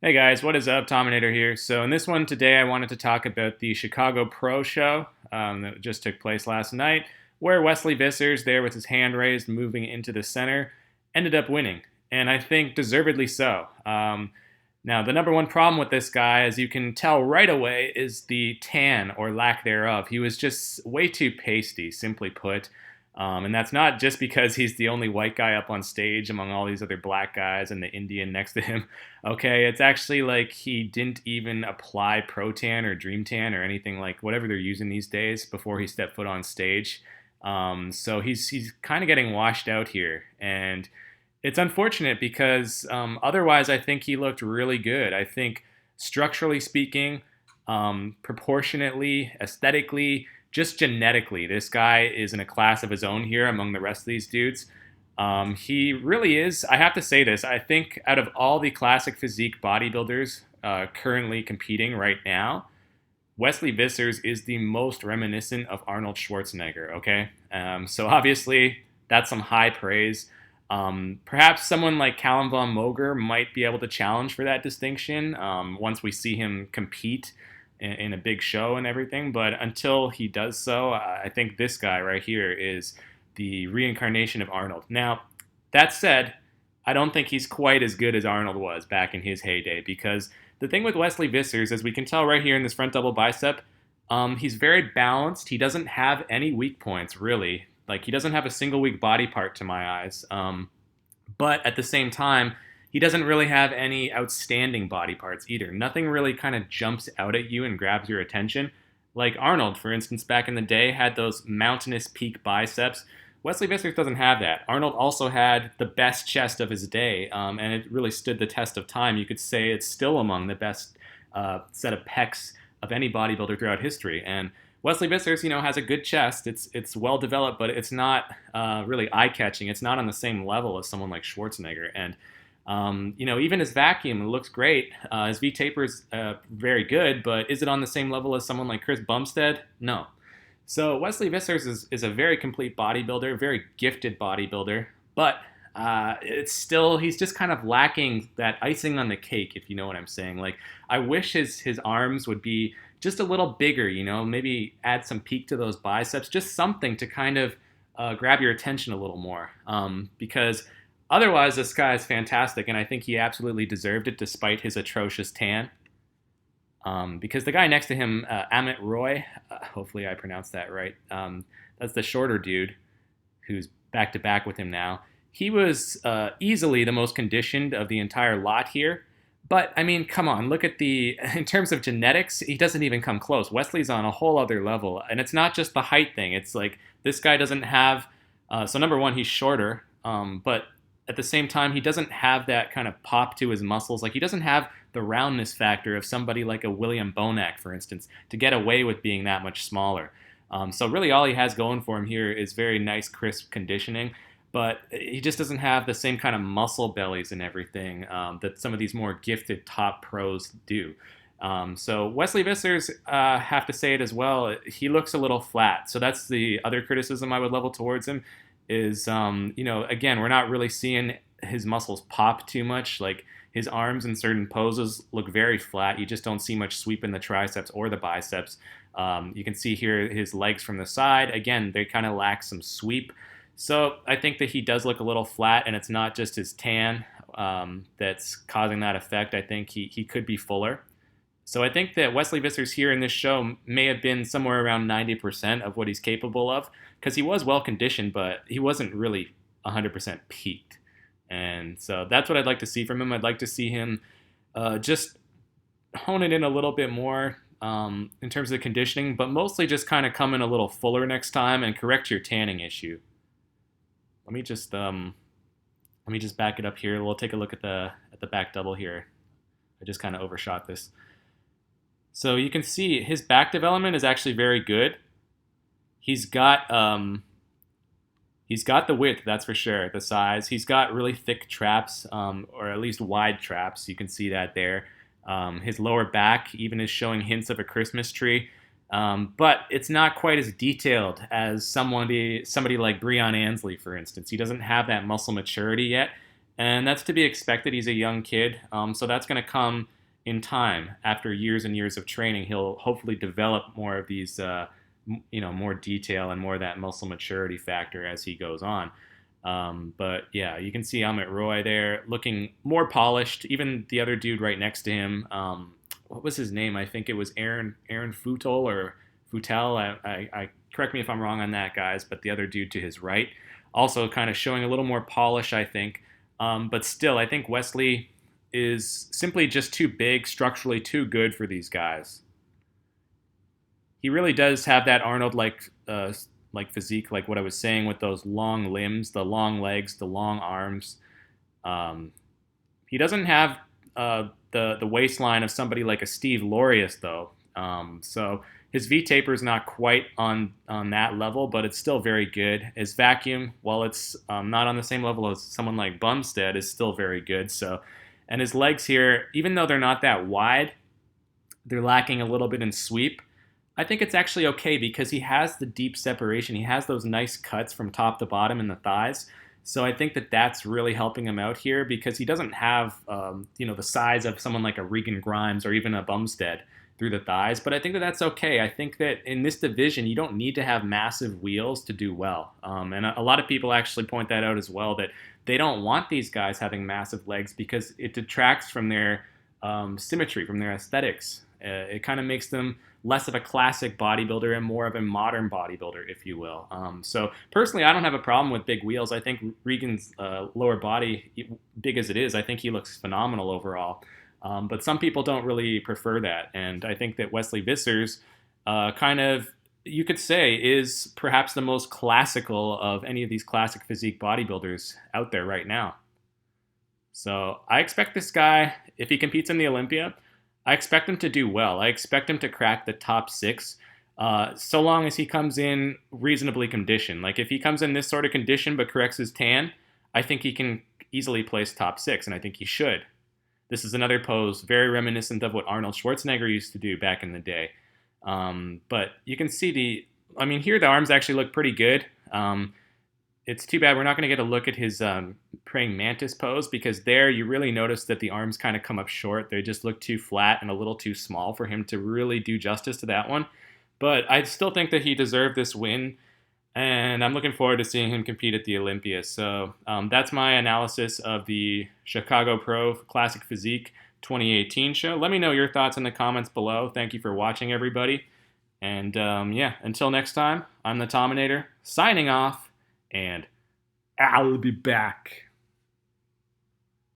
Hey guys, what is up? Tominator here. So in this one today, I wanted to talk about the Chicago Pro Show that just took place last night, where Wesley Vissers, there with his hand raised, moving into the center, ended up winning, and I think deservedly so. Now, the number one problem with this guy, as you can tell right away, is the tan or lack thereof. He was just way too pasty, simply put. And that's not just because he's the only white guy up on stage among all these other black guys and the Indian next to him. Okay, it's actually like he didn't even apply Pro-Tan or Dream Tan or anything like whatever they're using these days before he stepped foot on stage. So he's kind of getting washed out here, and it's unfortunate because otherwise I think he looked really good. I think structurally speaking, proportionately, aesthetically, just genetically, this guy is in a class of his own here among the rest of these dudes. He really is. I have to say this. I think out of all the classic physique bodybuilders currently competing right now, Wesley Vissers is the most reminiscent of Arnold Schwarzenegger. Okay, so obviously that's some high praise. Perhaps someone like Callum von Moger might be able to challenge for that distinction once we see him compete in a big show and everything. But until he does so, I think this guy right here is the reincarnation of Arnold. Now, that said, I don't think he's quite as good as Arnold was back in his heyday because the thing with Wesley Vissers, as we can tell right here in this front double bicep, he's very balanced. He doesn't have any weak points, really. Like, he doesn't have a single weak body part to my eyes. But at the same time, he doesn't really have any outstanding body parts either. Nothing really kind of jumps out at you and grabs your attention. Like Arnold, for instance, back in the day, had those mountainous peak biceps. Wesley Vissers doesn't have that. Arnold also had the best chest of his day, and it really stood the test of time. You could say it's still among the best set of pecs of any bodybuilder throughout history. And Wesley Vissers, has a good chest. It's well developed, but it's not really eye catching. It's not on the same level as someone like Schwarzenegger. And even his vacuum looks great. His V taper is very good, but is it on the same level as someone like Chris Bumstead? No. So Wesley Vissers is a very complete bodybuilder, very gifted bodybuilder, but it's still, he's just kind of lacking that icing on the cake, if you know what I'm saying. Like, I wish his arms would be just a little bigger, maybe add some peak to those biceps, just something to kind of grab your attention a little more. Because otherwise, this guy is fantastic, and I think he absolutely deserved it despite his atrocious tan. Because the guy next to him, Amit Roy, hopefully I pronounced that right, that's the shorter dude who's back to back with him now. He was easily the most conditioned of the entire lot here. But, I mean, come on, look at in terms of genetics, he doesn't even come close. Wesley's on a whole other level. And it's not just the height thing. It's like this guy doesn't have, so number one, he's shorter, but at the same time, he doesn't have that kind of pop to his muscles. Like, he doesn't have the roundness factor of somebody like a William Bonac, for instance, to get away with being that much smaller. So really all he has going for him here is very nice, crisp conditioning, but he just doesn't have the same kind of muscle bellies and everything that some of these more gifted top pros do. So Wesley Vissers, have to say it as well, he looks a little flat. So that's the other criticism I would level towards him is, again, we're not really seeing his muscles pop too much. Like, his arms in certain poses look very flat. You just don't see much sweep in the triceps or the biceps. You can see here his legs from the side. Again, they kind of lack some sweep. So I think that he does look a little flat, and it's not just his tan that's causing that effect. I think he could be fuller. So I think that Wesley Vissers here in this show may have been somewhere around 90% of what he's capable of, because he was well conditioned, but he wasn't really 100% peaked. And so that's what I'd like to see from him. I'd like to see him just hone it in a little bit more in terms of the conditioning, but mostly just kind of come in a little fuller next time and correct your tanning issue. Let me just back it up here. We'll take a look at the back double here. I just kind of overshot this. So you can see his back development is actually very good. He's got the width, that's for sure, the size. He's got really thick traps, or at least wide traps. You can see that there. His lower back even is showing hints of a Christmas tree. But it's not quite as detailed as somebody like Breon Ansley, for instance. He doesn't have that muscle maturity yet. And that's to be expected. He's a young kid, so that's going to come in time. After years and years of training, he'll hopefully develop more of these, more detail and more of that muscle maturity factor as he goes on. But yeah, you can see Amit Roy there looking more polished. Even the other dude right next to him, what was his name? I think it was Aaron Futel or Futel. I correct me if I'm wrong on that, guys. But the other dude to his right, also kind of showing a little more polish, I think. But still, I think Wesley is simply just too big, structurally too good for these guys. He really does have that Arnold like physique, like what I was saying with those long limbs, the long legs, the long arms. Um, he doesn't have the waistline of somebody like a Steve Laureus though. So his V taper is not quite on that level, but it's still very good. His vacuum, while it's not on the same level as someone like Bumstead, is still very good. So, and his legs here, even though they're not that wide, they're lacking a little bit in sweep. I think it's actually okay because he has the deep separation. He has those nice cuts from top to bottom in the thighs. So I think that that's really helping him out here because he doesn't have, the size of someone like a Regan Grimes or even a Bumstead through the thighs. But I think that that's okay. I think that in this division, you don't need to have massive wheels to do well. And a lot of people actually point that out as well, that they don't want these guys having massive legs because it detracts from their symmetry, from their aesthetics. It kind of makes them less of a classic bodybuilder and more of a modern bodybuilder, if you will. So personally, I don't have a problem with big wheels. I think Regan's lower body, big as it is, I think he looks phenomenal overall. But some people don't really prefer that. And I think that Wesley Vissers you could say, is perhaps the most classical of any of these classic physique bodybuilders out there right now. So I expect this guy, if he competes in the Olympia, I expect him to do well. I expect him to crack the top 6, so long as he comes in reasonably conditioned. Like if he comes in this sort of condition but corrects his tan, I think he can easily place top 6, and I think he should. This is another pose very reminiscent of what Arnold Schwarzenegger used to do back in the day. But you can see here the arms actually look pretty good. It's too bad we're not going to get a look at his praying mantis pose because there you really notice that the arms kind of come up short. They just look too flat and a little too small for him to really do justice to that one. But I still think that he deserved this win, and I'm looking forward to seeing him compete at the Olympia. So that's my analysis of the Chicago Pro Classic Physique 2018 show. Let me know your thoughts in the comments below. Thank you for watching, everybody. And until next time, I'm the Tominator, signing off. And I'll be back.